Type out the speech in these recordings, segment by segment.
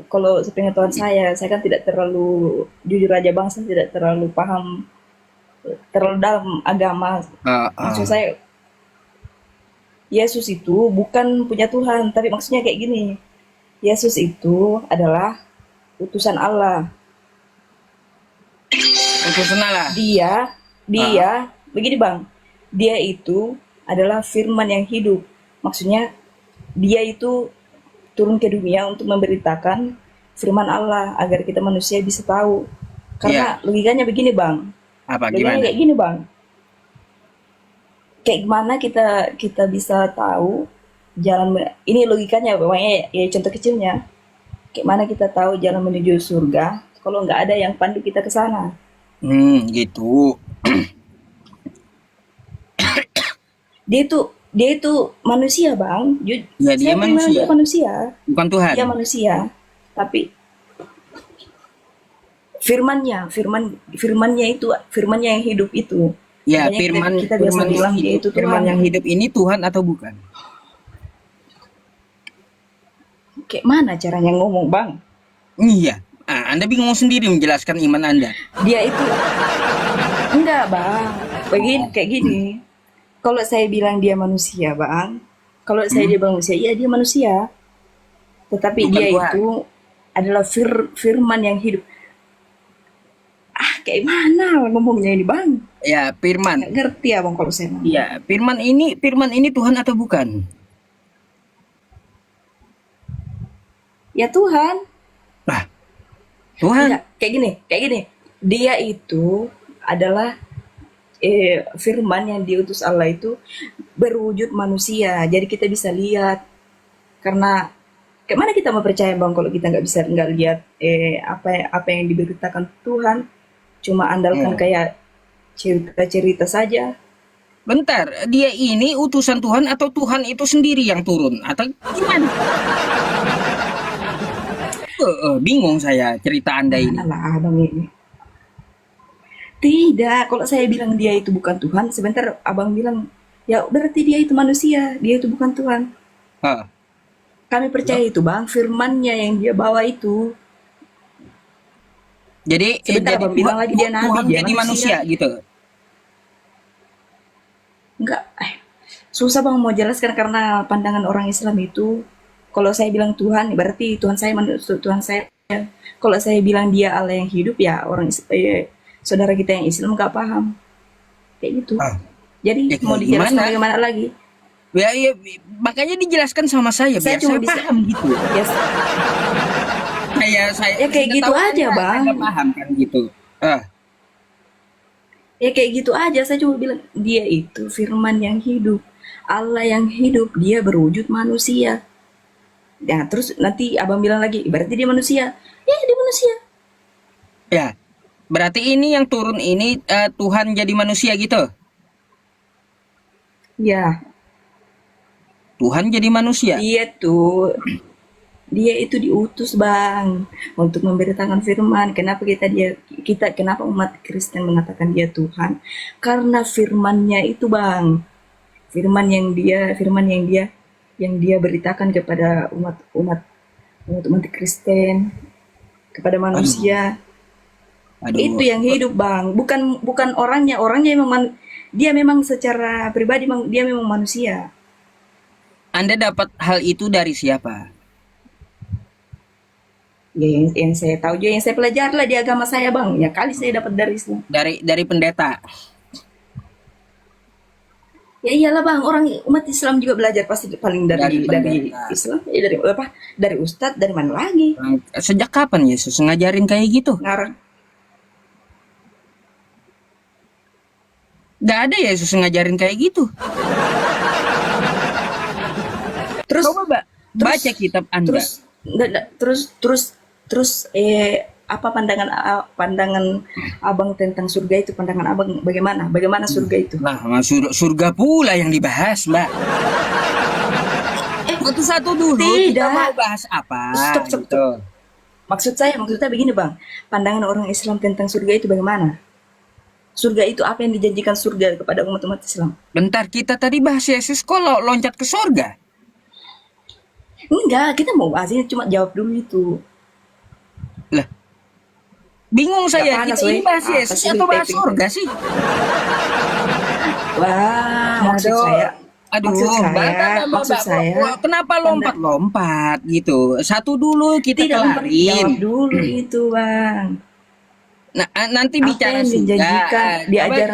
kalau sepengetahuan saya kan tidak terlalu, jujur aja bang, saya tidak terlalu paham terlalu dalam agama. Ah, Maksud ah. saya, Yesus itu bukan punya Tuhan, tapi maksudnya kayak gini. Yesus itu adalah utusan Allah. Utusan Allah. Dia, Ah, dia, begini bang, dia itu adalah firman yang hidup. Maksudnya dia itu turun ke dunia untuk memberitakan firman Allah agar kita manusia bisa tahu. iya. Karena logikanya begini bang, Apa logikanya gimana? kayak gini bang, kayak gimana kita kita bisa tahu jalan ini logikanya pokoknya ya contoh kecilnya, kayak mana kita tahu jalan menuju surga kalau nggak ada yang pandu kita ke sana. Gitu. Dia itu manusia bang. Ya dia Saya terima manusia, dia manusia, bukan Tuhan. dia manusia, tapi firmannya itu firmannya yang hidup itu, Ya makanya kita firman kita biasa firman yang bilang dia hidup, itu firman Tuhan. yang hidup ini Tuhan atau bukan? Kayak mana caranya ngomong bang? Iya. Ah, Anda bingung sendiri menjelaskan iman Anda. Dia itu enggak bang, begini kayak gini. Kalau saya bilang dia manusia bang, kalau saya Hmm? dia manusia, iya dia manusia, tetapi Bukan dia Tuhan. itu adalah firman yang hidup. Kayak mana ngomongnya ini bang? Ya Nggak firman. ngerti ya bang kalau saya ngomong. Ya firman ini Tuhan atau bukan? Ya Tuhan. Lah, Tuhan. Enggak, kayak gini. Dia itu adalah firman yang diutus Allah itu berwujud manusia. Jadi kita bisa lihat. Karena kemana kita mau percaya bang kalau kita nggak lihat apa yang diberitakan Tuhan. Cuma andalkan Oh. kayak cerita-cerita saja. Bentar, dia ini utusan Tuhan atau Tuhan itu sendiri yang turun atau gimana? Bingung saya cerita Anda ini. Mana lah abang ini. Tidak, kalau saya bilang dia itu bukan Tuhan, sebentar abang bilang, ya berarti dia itu manusia, dia itu bukan Tuhan. Hah, Kami percaya itu bang, firmannya yang dia bawa itu. Sebentar jadi abang bilang lagi dia nabi, Tuhan dia jadi manusia. manusia gitu. Enggak, susah bang mau jelaskan karena pandangan orang Islam itu, kalau saya bilang Tuhan, berarti Tuhan saya Tuhan saya. Kalau saya bilang dia Allah yang hidup, ya saudara kita yang Islam nggak paham. Kayak gitu. Ah, Jadi ya mau kayak dijelaskan gimana? bagaimana lagi? Ya, makanya dijelaskan sama saya Saya biar cuma saya bisa, paham gitu. ya, Saya ya kayak Anda gitu tahu aja saya bang. nggak paham kan gitu. Ah, Ya kayak gitu aja, saya cuma bilang dia itu firman yang hidup. Allah yang hidup, dia berwujud manusia. Nah, terus nanti abang bilang lagi, berarti dia manusia. Ya, dia manusia. ya. Berarti ini yang turun ini Tuhan jadi manusia gitu. Ya, Tuhan jadi manusia. dia tuh, dia itu diutus bang untuk memberitakan firman. Kenapa umat Kristen mengatakan dia Tuhan? Karena firmannya itu bang, firman yang dia beritakan kepada umat Kristen, kepada Aduh, manusia. Itu aduh. yang hidup bang, bukan bukan orangnya memang dia memang secara pribadi dia memang manusia. Anda dapat hal itu dari siapa? Ya, yang saya tahu juga, yang saya pelajari lah di agama saya bang, ya kali saya dapat dari Islam. Dari pendeta. Ya iyalah bang, orang umat Islam juga belajar pasti paling Dari dari pendeta. Islam, ya dari apa, dari Ustadz, dari mana lagi Sejak kapan Yesus ngajarin kayak gitu? ngarang. Gak ada Yesus ngajarin kayak gitu. Terus Coba terus baca kitab terus Anda. nggak ada- terus terus terus apa pandangan abang tentang surga itu, pandangan abang bagaimana surga itu? Nah, surga pula yang dibahas, Mbak. Eh, Satu-satu dulu, kita mau tidak. bahas apa Stop, stop, stop. gitu. Maksudnya begini bang, pandangan orang Islam tentang surga itu bagaimana? Surga itu apa yang dijanjikan surga kepada umat-umat Islam? Bentar, kita tadi bahas Yesus kok loncat ke surga. Enggak, kita mau bahas ini cuma jawab dulu itu. Lah, bingung Gak saya. panas, Kita ini weh. bahas Apa Yesus sih lu atau bahas taping? surga sih? Wah, Aduh, maksud aduh, maksud saya, kenapa tanda lompat-lompat gitu? Satu dulu kita tidak lompat, jawab kelarin. dulu itu, Bang. Nah, nanti Apa bicara yang surga. dijanjikan Coba, diajar?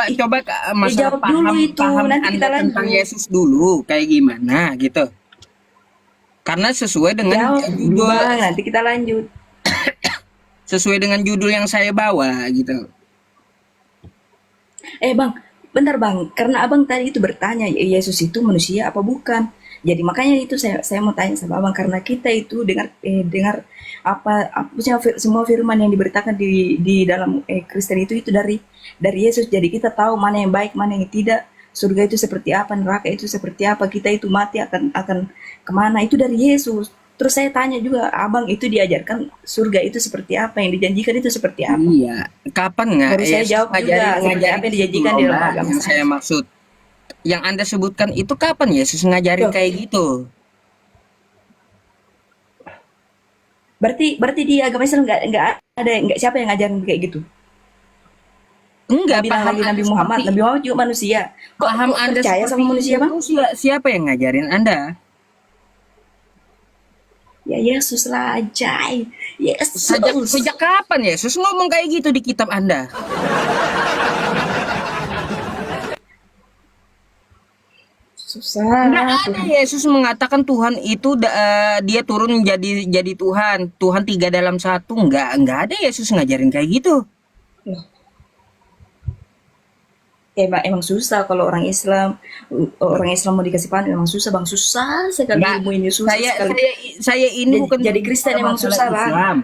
Ih, coba masalah jawab dulu itu, paham nanti Anda kita tentang lanjut. Yesus dulu, kayak gimana gitu. Karena Jawab dulu, Bang, nanti kita lanjut. sesuai dengan judul yang saya bawa gitu. Bang, bentar Bang, karena Abang tadi itu bertanya, Yesus itu manusia apa bukan? Jadi makanya itu saya mau tanya sama Abang karena kita itu dengar maksudnya semua firman yang diberitakan di dalam Kristen itu dari Yesus. Jadi kita tahu mana yang baik, mana yang tidak. Surga itu seperti apa, neraka itu seperti apa, kita itu mati akan kemana itu dari Yesus. Terus saya tanya juga, Abang itu diajarkan surga itu seperti apa, yang dijanjikan itu seperti apa? Iya, kapan nggak Baru saya Yesus jawab juga ngajarin seperti ngajarin apa yang itu dijanjikan loh di dalam Mbak, agama yang saya saya. maksud. Yang Anda sebutkan itu kapan Yesus ngajarin Tuh, kayak gitu? berarti berarti di agama Islam nggak siapa yang ngajarin kayak gitu. Nggak Enggak, bilang lagi Nabi Muhammad. Nabi Muhammad juga manusia. paham Kok Anda percaya seperti sama manusia, itu Bang? siapa yang ngajarin Anda? Ya Yesus lah, Jai. Sejak Yesus. sejak kapan Yesus ngomong kayak gitu di kitab Anda? Enggak Susah ada Tuhan. Yesus mengatakan Tuhan itu dia turun jadi Tuhan, Tuhan tiga dalam satu. Enggak ada Yesus ngajarin kayak gitu. Loh, emang susah kalau orang Islam mau dikasih paham memang susah, Bang. Susah sekali Enggak, ilmu ini, susah saya sekali. saya saya ini bukan Jadi berbicara Kristen emang masalah susah, Bang. Islam.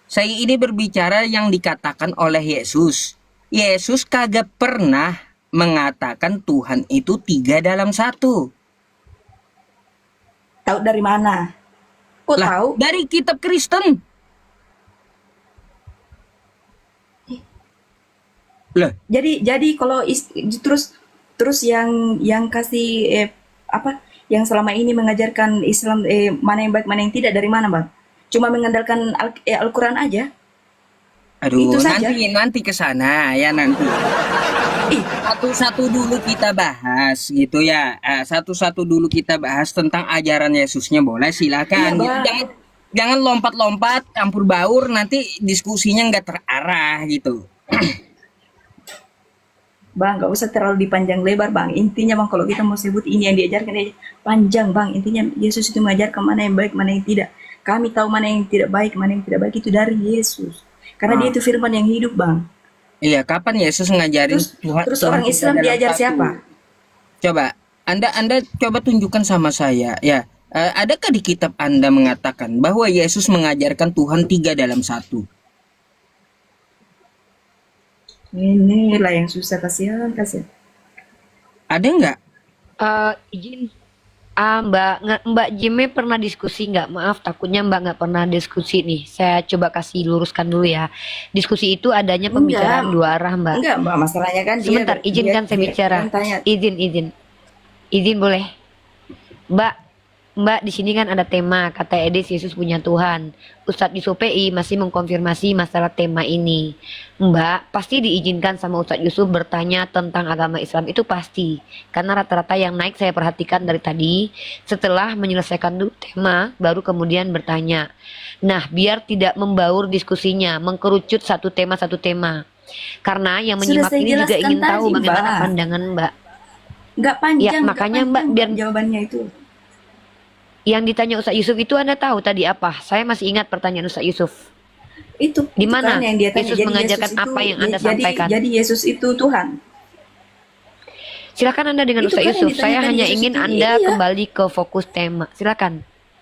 Saya ini berbicara yang dikatakan oleh Yesus. Yesus kagak pernah mengatakan Tuhan itu tiga dalam satu. Tahu dari mana? Kok Lah, tahu? dari kitab Kristen. Lah, Jadi kalau terus terus yang kasih apa yang selama ini mengajarkan Islam mana yang baik mana yang tidak dari mana, Bang? Cuma mengandalkan Al-Quran aja. Itu aduh, saja. nanti ke sana ya nanti. Ih, Satu-satu dulu kita bahas gitu ya. Satu-satu dulu kita bahas tentang ajaran Yesusnya, boleh iya, silakan gitu. Bang. Jangan lompat-lompat campur baur, nanti diskusinya nggak terarah gitu. Bang, nggak usah terlalu dipanjang lebar, Bang. Intinya, Bang, kalau kita mau sebut ini yang diajarkan dia panjang, Bang. Intinya Yesus itu mengajarkan mana yang baik, mana yang tidak. Kami tahu mana yang tidak baik, mana yang tidak baik itu dari Yesus. Karena dia Ah, itu firman yang hidup, Bang. iya, kapan Yesus ngajarin Terus Tuhan terus Tuhan orang tiga Islam dalam diajar satu? siapa? Coba, Anda coba tunjukkan sama saya ya. Adakah di kitab Anda mengatakan bahwa Yesus mengajarkan Tuhan tiga dalam satu? Inilah yang susah, kasihan, kasihan. Ada nggak? Izin, Mbak Jimmy pernah diskusi nggak? Maaf, takutnya Mbak nggak pernah diskusi nih. Saya coba kasih luruskan dulu ya. Diskusi itu adanya Enggak, pembicaraan dua arah, Mbak. enggak, Mbak. Masalahnya kan Sebentar, izinkan saya bicara. yang tanya. Izin boleh. Mbak, Mbak di sini kan ada tema kata Edis Yesus punya Tuhan. Ustadz Yusuf PI masih mengkonfirmasi masalah tema ini. Mbak pasti diizinkan sama Ustadz Yusuf bertanya tentang agama Islam itu pasti. Karena rata-rata yang naik saya perhatikan dari tadi setelah menyelesaikan dulu tema baru kemudian bertanya. Nah biar tidak membaur diskusinya, mengkerucut satu tema satu tema. Karena yang Sudah menyimak saya ini juga jelaskan ingin tahu tadi, bagaimana Mbak. pandangan Mbak. Nggak Ya panjang, nggak makanya Mbak panjang, biar Mbak, jawabannya itu. yang ditanya Ustadz Yusuf itu Anda tahu tadi apa? Saya masih ingat pertanyaan Ustadz Yusuf. Di Itu kan mana yang dia tanya. Yesus Jadi mengajarkan Yesus itu, apa yang Anda sampaikan? jadi Yesus itu Tuhan. Silakan Anda dengan Itu Ustadz kan yang Yusuf. Saya ditanyakan hanya Yesus ingin itu. Anda Iya. kembali ke fokus tema. Silakan.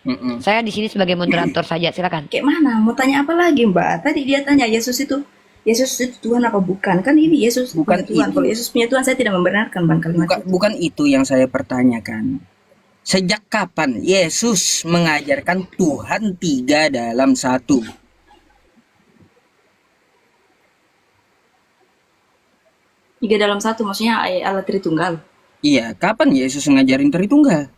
Mm-mm. Saya di sini sebagai moderator saja. Silakan. Kayak mana? Mau tanya apa lagi, Mbak? Tadi dia tanya Yesus itu Tuhan apa bukan? Kan ini Yesus Bukan punya Tuhan. itu. Kalau Yesus punya Tuhan, saya tidak membenarkan, Bang, kalimat itu. Bukan itu yang saya pertanyakan. Sejak kapan Yesus mengajarkan Tuhan tiga dalam satu? Tiga dalam satu, maksudnya Allah Tritunggal. Iya, kapan Yesus ngajarin Tritunggal?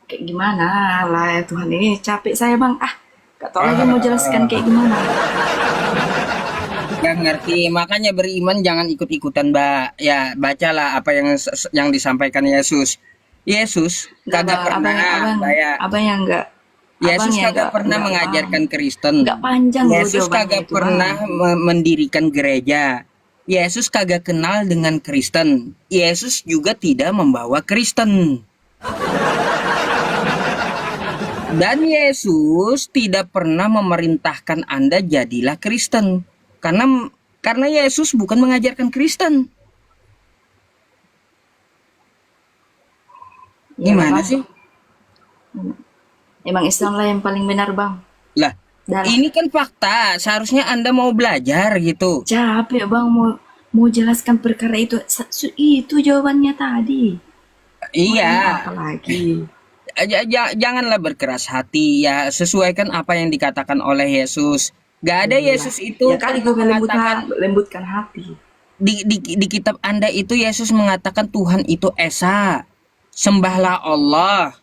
Kayak gimana lah ya Tuhan, ini capek saya bang. Gak tau lagi mau jelaskan kayak gimana. Gak ngerti, makanya beriman jangan ikut-ikutan, Mbak. Ya, bacalah apa yang disampaikan Yesus. Yesus Enggak kagak bang, pernah, Mbak ya. abang yang enggak. Abang Yesus yang kagak pernah enggak mengajarkan paham. Kristen. Enggak panjang loh Yesus jawabannya kagak itu pernah bang. mendirikan gereja. Yesus kagak kenal dengan Kristen. Yesus juga tidak membawa Kristen. Dan Yesus tidak pernah memerintahkan Anda jadilah Kristen. Karena Yesus bukan mengajarkan Kristen. Ya Gimana bang, sih? emang Islam lah yang paling benar bang. Lah, Dah lah. ini kan fakta. Seharusnya Anda mau belajar gitu. Capek bang mau jelaskan perkara itu. Itu jawabannya tadi. Mau Iya, apa lagi? janganlah berkeras hati ya. Sesuaikan apa yang dikatakan oleh Yesus. Gak ada Iyalah. Yesus itu Ya kali gue mengatakan lembutkan hati. di kitab Anda itu Yesus mengatakan Tuhan itu Esa. Sembahlah Allah.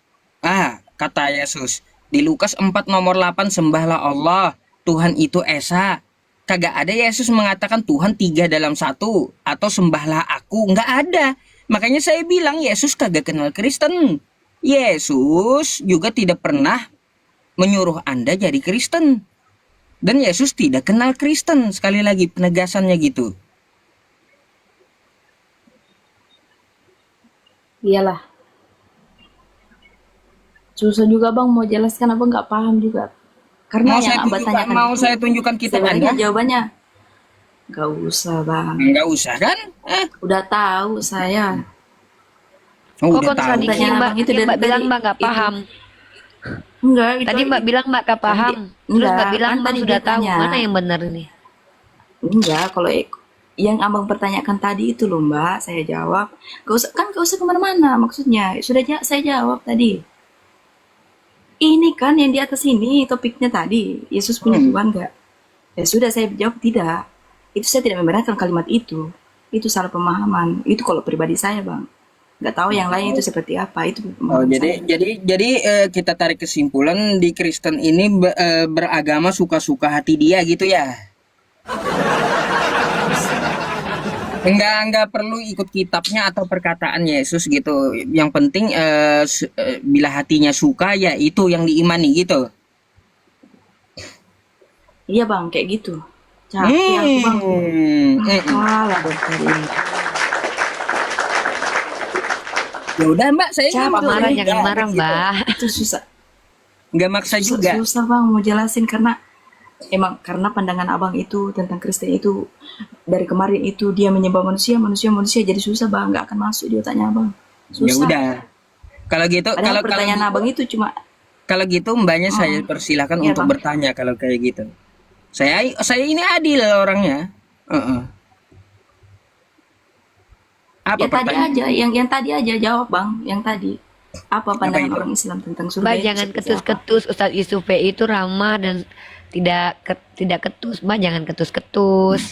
Kata Yesus. Di Lukas 4 nomor 8 sembahlah Allah. Tuhan itu Esa. Kagak ada Yesus mengatakan Tuhan 3 dalam 1 atau sembahlah aku. Nggak ada. Makanya saya bilang Yesus kagak kenal Kristen. Yesus juga tidak pernah menyuruh Anda jadi Kristen. Dan Yesus tidak kenal Kristen. Sekali lagi penegasannya gitu. Iyalah. Susah juga bang mau jelaskan apa nggak paham juga. Karena yang abah tanyakan itu Saya tunjukkan kitab sebenarnya Anda? jawabannya nggak usah bang. Enggak usah kan? Udah tahu saya. Kok Udah tahu. kontradiksi Pertanyaan Mbak? abang itu Tadi dari Mbak bilang tadi Mbak gak itu. paham. Enggak itu. Tadi Mbak bilang Mbak gak paham. Terus Enggak, Mbak bilang kan Mbak tadi sudah dia tahu tanya. mana yang benar ini. Enggak, kalau yang abang pertanyakan tadi itu loh mbak, saya jawab. Gak usah kemana-mana maksudnya. Saya jawab tadi. Ini kan yang di atas ini topiknya tadi. Yesus punya Tuhan nggak? Ya sudah saya jawab tidak. Itu saya tidak membenarkan kalimat itu. Itu salah pemahaman. Itu kalau pribadi saya bang. Nggak tahu yang lain itu seperti apa. Itu pemahaman saya. Jadi kita tarik kesimpulan di Kristen ini beragama suka-suka hati dia gitu ya. Enggak perlu ikut kitabnya atau perkataan Yesus gitu. Yang penting bila hatinya suka ya itu yang diimani gitu. Iya bang, kayak gitu. Capek aku bang. Kalah dong hari ini. Ya udah Mbak, saya nggak Capek, maksa Marah juga, jangan marah gitu. Mbak. Itu susah. Nggak maksa juga. Susah bang mau jelasin karena karena pandangan abang itu tentang Kristen itu dari kemarin itu dia menyembah manusia jadi susah bang, nggak akan masuk di otaknya abang. Ya Susah. udah. Kalau gitu, Padahal pertanyaan gitu, abang itu cuma kalau gitu mbaknya saya persilahkan Iya, untuk Bang. bertanya kalau kayak gitu. Saya ini adil orangnya. Apa ya tadi pertanyaan? aja, yang tadi aja jawab bang, yang tadi. Apa pandangan itu? orang Islam tentang surga Mbak itu jangan seperti apa? ketus-ketus. Ustadz Yusuf PI itu ramah dan tidak ketus. Mbak jangan ketus-ketus.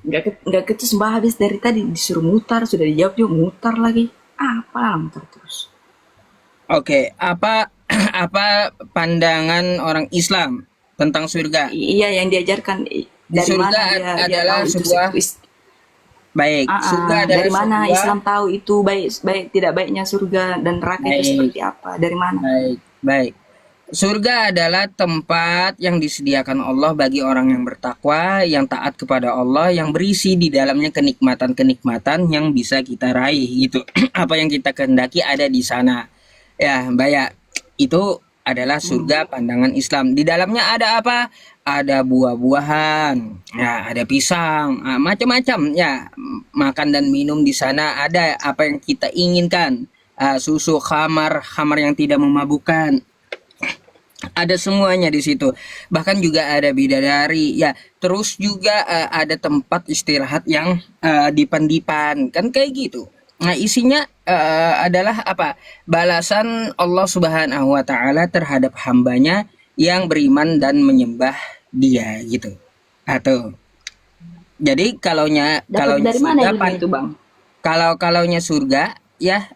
Nggak ketus mbak, habis dari tadi disuruh mutar, sudah dijawab juga mutar lagi. Apa mutar terus? Oke, apa pandangan orang Islam tentang surga? Iya yang diajarkan dari Surga mana dia adalah tahu itu sebuah- Baik, surga adalah dari mana sebuah Islam tahu itu baik tidak baiknya surga dan neraka itu Baik. seperti apa? Dari mana? Baik. Surga adalah tempat yang disediakan Allah bagi orang yang bertakwa, yang taat kepada Allah, yang berisi di dalamnya kenikmatan-kenikmatan yang bisa kita raih gitu. Apa yang kita kehendaki ada di sana. Ya, Mbak ya, itu adalah surga pandangan Islam. Di dalamnya ada apa? Ada buah-buahan, ya, ada pisang, macam-macam ya. Makan dan minum di sana ada apa yang kita inginkan. Susu, khamar yang tidak memabukkan. Ada semuanya di situ. Bahkan juga ada bidadari ya. Terus juga ada tempat istirahat yang dipan-dipan. Kan kayak gitu. Nah, isinya adalah apa? Balasan Allah Subhanahu wa taala terhadap hambanya yang beriman dan menyembah Dia gitu. Atau jadi kalau Dapat dari mana surga ilmu itu bang? Kalaunya surga ya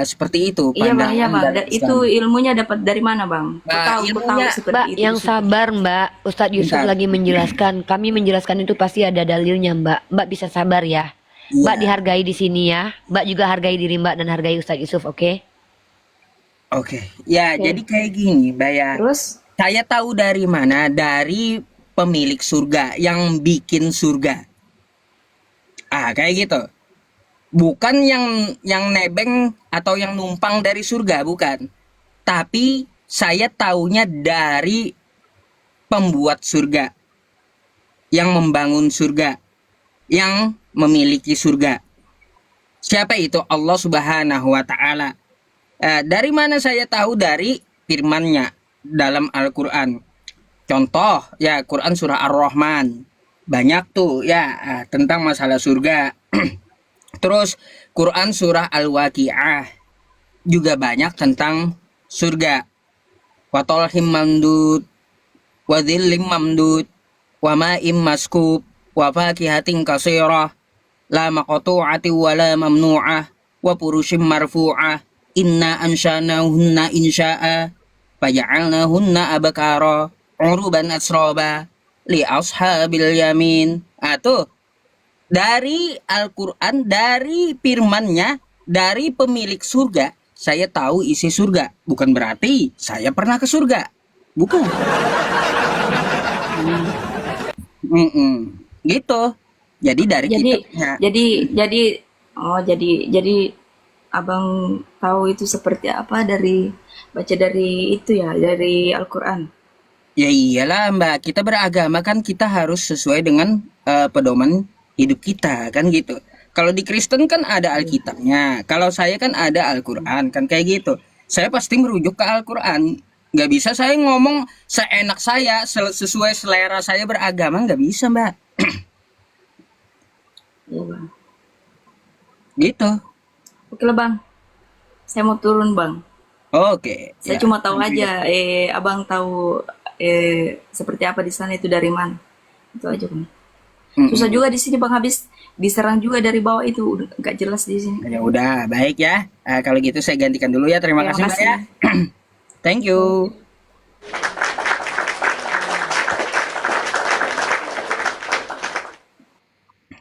seperti itu Iya bang, iya pandangan bang. dalam Itu Islam. ilmunya dapat dari mana bang? Ku tahu Ilmunya seperti Mbak, itu yang di situ. sabar Mbak. Ustadz Yusuf bentar. lagi menjelaskan. Kami menjelaskan itu pasti ada dalilnya Mbak. Mbak bisa sabar ya. Mbak Iya. dihargai di sini ya. Mbak juga hargai diri Mbak dan hargai Ustadz Yusuf, oke? Oke. Ya, Oke. jadi kayak gini, Mbak ya. Terus, Saya tahu dari mana? Dari pemilik surga yang bikin surga. Kayak gitu. Bukan yang nebeng atau yang numpang dari surga, bukan. Tapi saya taunya dari pembuat surga, yang membangun surga, yang memiliki surga. Siapa itu? Allah Subhanahu wa taala. Dari mana saya tahu? Dari firman-Nya dalam Al-Qur'an. Contoh ya Quran surah Ar-Rahman. Banyak tuh ya tentang masalah surga. Terus Quran surah Al-Waqi'ah juga banyak tentang surga. Wa talhim mamdud, wa dhillim mamdud, wa ma'im maskub, wa fakihatin katsirah, la maqtu'ati wa la mamnu'ah, wa furushim marfu'ah. Inna ansyanahunna insya'a, faja'alnahunna abkara, uruban atsraba, li ashabil yamin. Tuh dari Al-Quran, dari firman-Nya, dari pemilik surga, saya tahu isi surga. Bukan berarti saya pernah ke surga. Bukan. Gitu. Jadi dari jadi, kitabnya. jadi, jadi abang tahu itu seperti apa dari baca dari itu ya, dari Al-Quran. Ya iyalah Mbak, kita beragama kan kita harus sesuai dengan pedoman hidup kita kan gitu. Kalau di Kristen kan ada Alkitabnya, kalau saya kan ada Al-Quran kan kayak gitu. Saya pasti merujuk ke Al-Quran. Nggak bisa saya ngomong seenak saya, sesuai selera saya beragama, nggak bisa Mbak. Iya bang. Gitu. Oke lah bang, saya mau turun bang. Oke. Saya Ya. cuma tahu aja, abang tahu seperti apa di sana itu dari mana. Itu aja bang. Susah juga di sini bang, habis diserang juga dari bawah itu, udah nggak jelas di sini. Ya udah, baik ya. Kalau gitu saya gantikan dulu ya. Terima Terima kasih Mbak kasih. ya. Thank you.